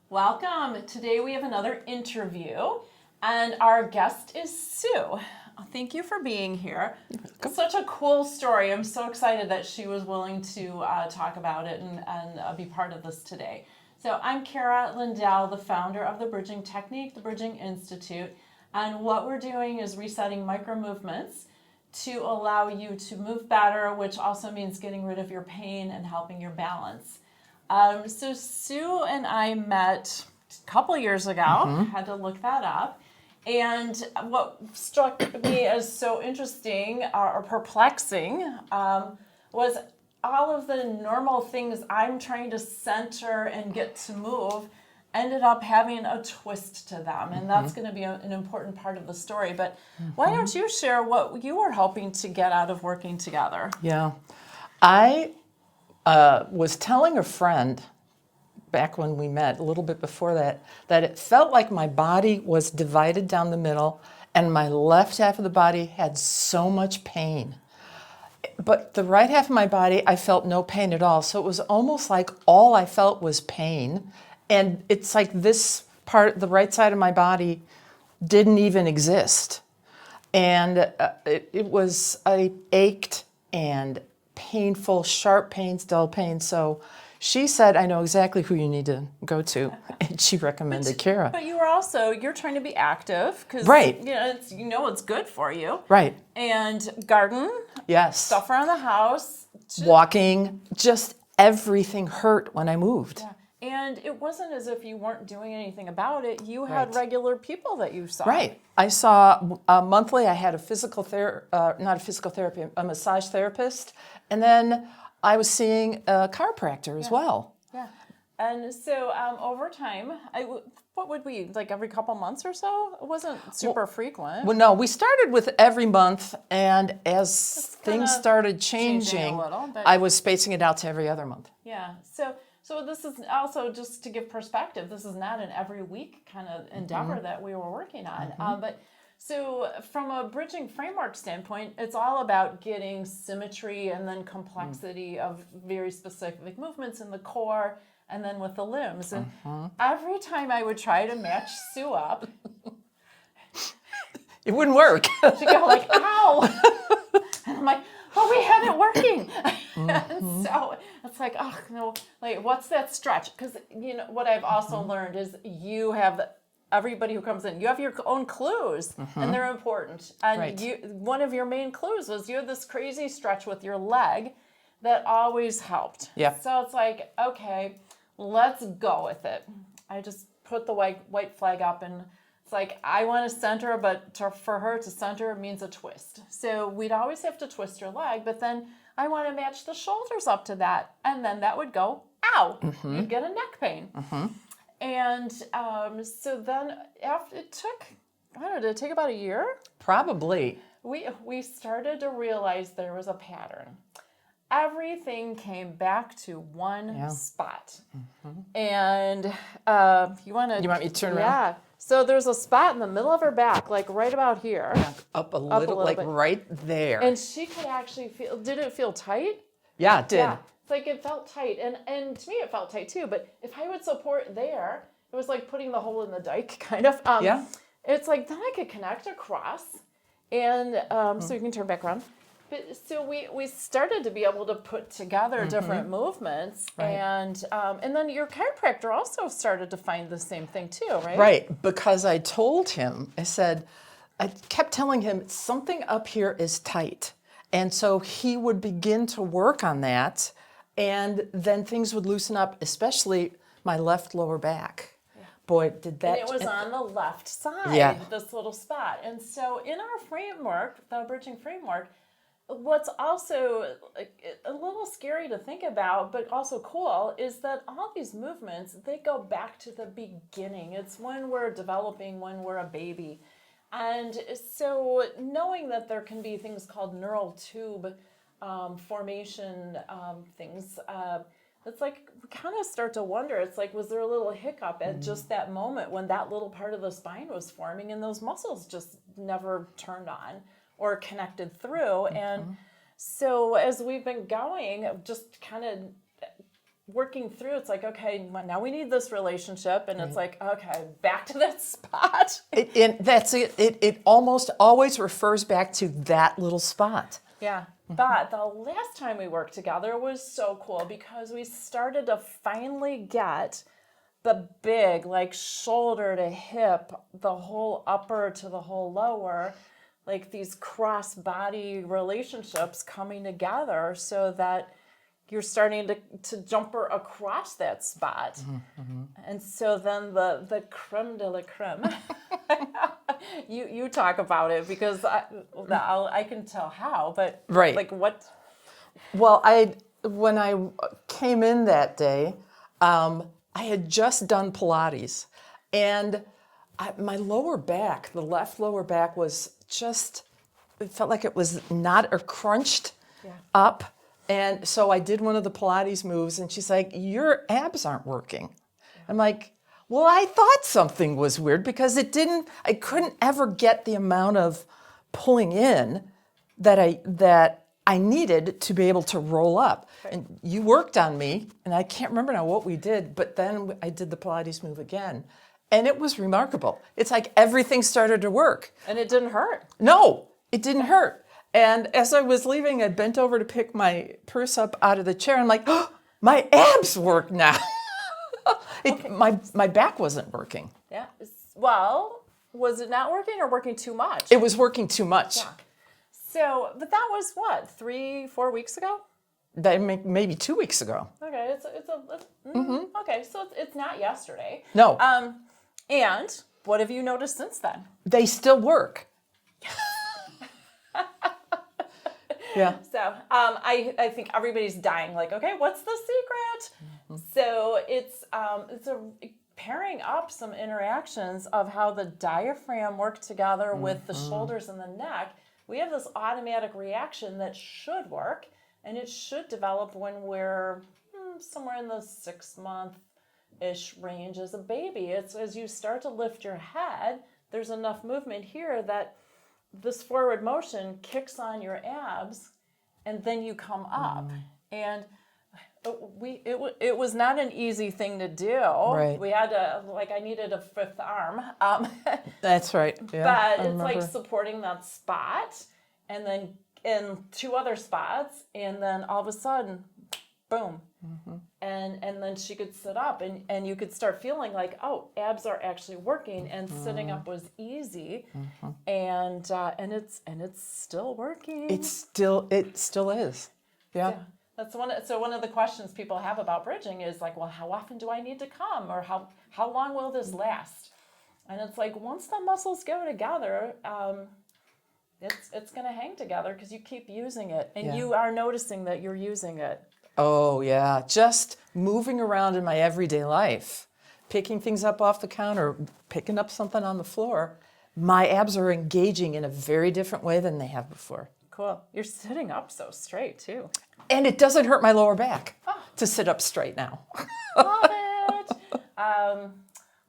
Welcome. Today we have another interview, and our guest is Sue. Thank you for being here. Such a cool story. I'm so excited that she was willing to talk about it and be part of this today. So I'm Kara Lindell, the founder of the Bridging Technique, the Bridging Institute, and what we're doing is resetting micro movements to allow you to move better, which also means getting rid of your pain and helping your balance. So Sue and I met a couple years ago, had to look that up. And what struck me as so interesting or perplexing was all of the normal things I'm trying to center and get to move ended up having a twist to them. And that's going to be an important part of the story. But why don't you share what you were hoping to get out of working together? Yeah. I was telling a friend back when we met, a little bit before that it felt like my body was divided down the middle and my left half of the body had so much pain. But the right half of my body, I felt no pain at all. So it was almost like all I felt was pain. And it's like this part, the right side of my body, didn't even exist. And I ached and painful, sharp pains, dull pains. So she said, I know exactly who you need to go to. And she recommended Kara. But you're trying to be active because Right. It's good for you. Right. And garden, Yes. stuff around the house. Walking, just everything hurt when I moved. Yeah. And it wasn't as if you weren't doing anything about it. You had Right. regular people that you saw. Right. I saw monthly, I had a massage therapist. And then I was seeing a chiropractor as well. Yeah. And so over time, what would we, like every couple months or so? It wasn't super frequent. Well, no, we started with every month, and as things started changing, a little, but I was spacing it out to every other month. yeah. So this is also just to give perspective. This is not an every week kind of endeavor that we were working on. But so from a bridging framework standpoint, it's all about getting symmetry and then complexity of very specific movements in the core and then with the limbs. And every time I would try to match Sue up, It wouldn't work. she'd go like, ow! And I'm like, well, we had it working. And so it's like, oh, no, like, what's that stretch? Because, what I've also learned is everybody who comes in, you have your own clues, and they're important. And Right. one of your main clues was you had this crazy stretch with your leg that always helped. Yeah. So it's like, okay, let's go with it. I just put the white flag up, and it's like, I want to center, but for her to center means a twist. So we'd always have to twist your leg, but then I want to match the shoulders up to that. And then that would go, ow, you'd get a neck pain. And so then after it took, did it take about a year? Probably. We started to realize there was a pattern. Everything came back to one spot. And you want me to turn around? Yeah. So there's a spot in the middle of her back, like right about here. Up a little bit. right there. And she could actually did it feel tight? Yeah, it did. Yeah. It's like it felt tight. And to me it felt tight too. But if I would support there, it was like putting the hole in the dike kind of. Yeah. It's like then I could connect across. And so you can turn back around. But so we started to be able to put together different movements, Right. And then your chiropractor also started to find the same thing too, right? Right, because I told him, I kept telling him something up here is tight. And so he would begin to work on that, and then things would loosen up, especially my left lower back. Boy, did that... And it was on the left side, Yeah. this little spot. And so in our framework, the bridging framework, what's also a little scary to think about, but also cool, is that all these movements, they go back to the beginning. It's when we're developing, when we're a baby. And so knowing that there can be things called neural tube formation things, it's like we kind of start to wonder, it's like, was there a little hiccup at just that moment when that little part of the spine was forming and those muscles just never turned on or connected through? And so as we've been going, just kind of working through, it's like, okay, well, now we need this relationship, and it's like, okay, back to that spot. That's it. It almost always refers back to that little spot. Yeah, but the last time we worked together was so cool because we started to finally get the big, like shoulder to hip, the whole upper to the whole lower, like these cross body relationships coming together so that you're starting to jumper across that spot. And so then the creme de la creme, you talk about it because I can tell how, but Right. like what? Well, when I came in that day, I had just done Pilates, and my lower back, the left lower back, was just, it felt like it was not or crunched up. And so I did one of the Pilates moves, and she's like, your abs aren't working. I'm like, well, I thought something was weird because I couldn't ever get the amount of pulling in that I needed to be able to roll up. Right. And you worked on me, and I can't remember now what we did, but then I did the Pilates move again. And it was remarkable. It's like everything started to work. And it didn't hurt. No, it didn't hurt. And as I was leaving, I bent over to pick my purse up out of the chair. I'm like, oh, my abs work now. My back wasn't working. Yeah. Well, was it not working or working too much? It was working too much. Yeah. So, but that was what, 3-4 weeks ago? Maybe 2 weeks ago. Okay, okay, so it's not yesterday. No. And what have you noticed since then? They still work. Yeah. So I think everybody's dying. Like, okay, what's the secret? So it's pairing up some interactions of how the diaphragm work together with the shoulders and the neck. We have this automatic reaction that should work, and it should develop when we're somewhere in the 6-month-ish range as a baby. It's as you start to lift your head, there's enough movement here that this forward motion kicks on your abs, and then you come up. And it was not an easy thing to do. Right. We had to, like, I needed a fifth arm. That's right. Yeah, But it's like supporting that spot, and then in 2 other spots, and then all of a sudden, boom. And then she could sit up, and you could start feeling like, oh, abs are actually working, and sitting up was easy, and it's still working. It still is. Yeah. That's one of the questions people have about bridging is like, well, how often do I need to come, or how long will this last? And it's like, once the muscles go together, it's going to hang together because you keep using it, and you are noticing that you're using it. Oh, yeah. Just moving around in my everyday life, picking things up off the counter, picking up something on the floor, my abs are engaging in a very different way than they have before. Cool. You're sitting up so straight, too. And it doesn't hurt my lower back to sit up straight now. Love it.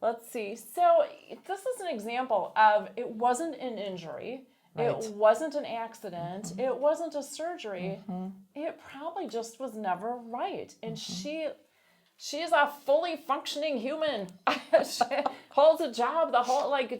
Let's see. So this is an example of it wasn't an injury. Right. It wasn't an accident. It wasn't a surgery. It probably just was never right. And she's a fully functioning human. She holds a job,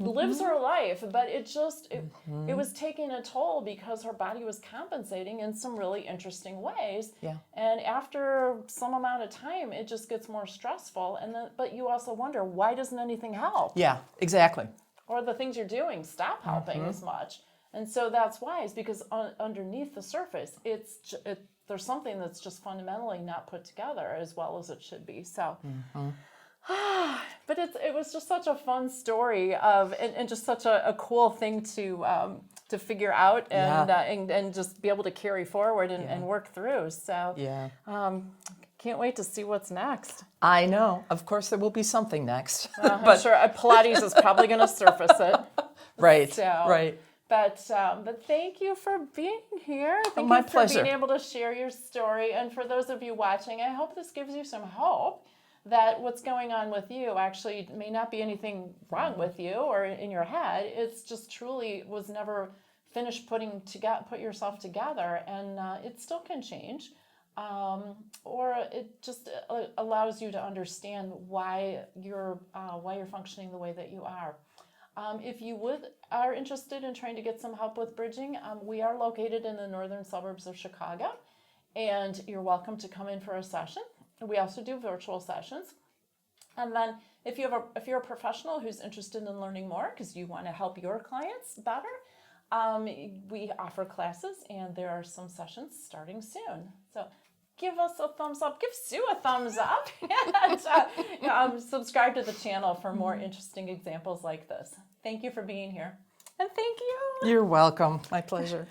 lives her life. But it was taking a toll because her body was compensating in some really interesting ways. Yeah. And after some amount of time, it just gets more stressful. But you also wonder, why doesn't anything help? Yeah, exactly. Or the things you're doing stop helping as much. And so that's why, is because underneath the surface, there's something that's just fundamentally not put together as well as it should be. So, but it was just such a fun story and just such a cool thing to figure out and just be able to carry forward and work through. So, can't wait to see what's next. I know. Of course, there will be something next. I'm sure Pilates is probably going to surface it. Right. So, right. But thank you for being here. Thank my you for pleasure. being able to share your story. And for those of you watching, I hope this gives you some hope that what's going on with you actually may not be anything wrong with you or in your head. It's just truly was never finished put yourself together, and it still can change. or it just allows you to understand why you're functioning the way that you are. If you are interested in trying to get some help with bridging, we are located in the northern suburbs of Chicago, and you're welcome to come in for a session. We also do virtual sessions. And then if you're a professional who's interested in learning more because you want to help your clients better, we offer classes, and there are some sessions starting soon. So give us a thumbs up, give Sue a thumbs up, and subscribe to the channel for more interesting examples like this. Thank you for being here. And thank you. You're welcome. My pleasure.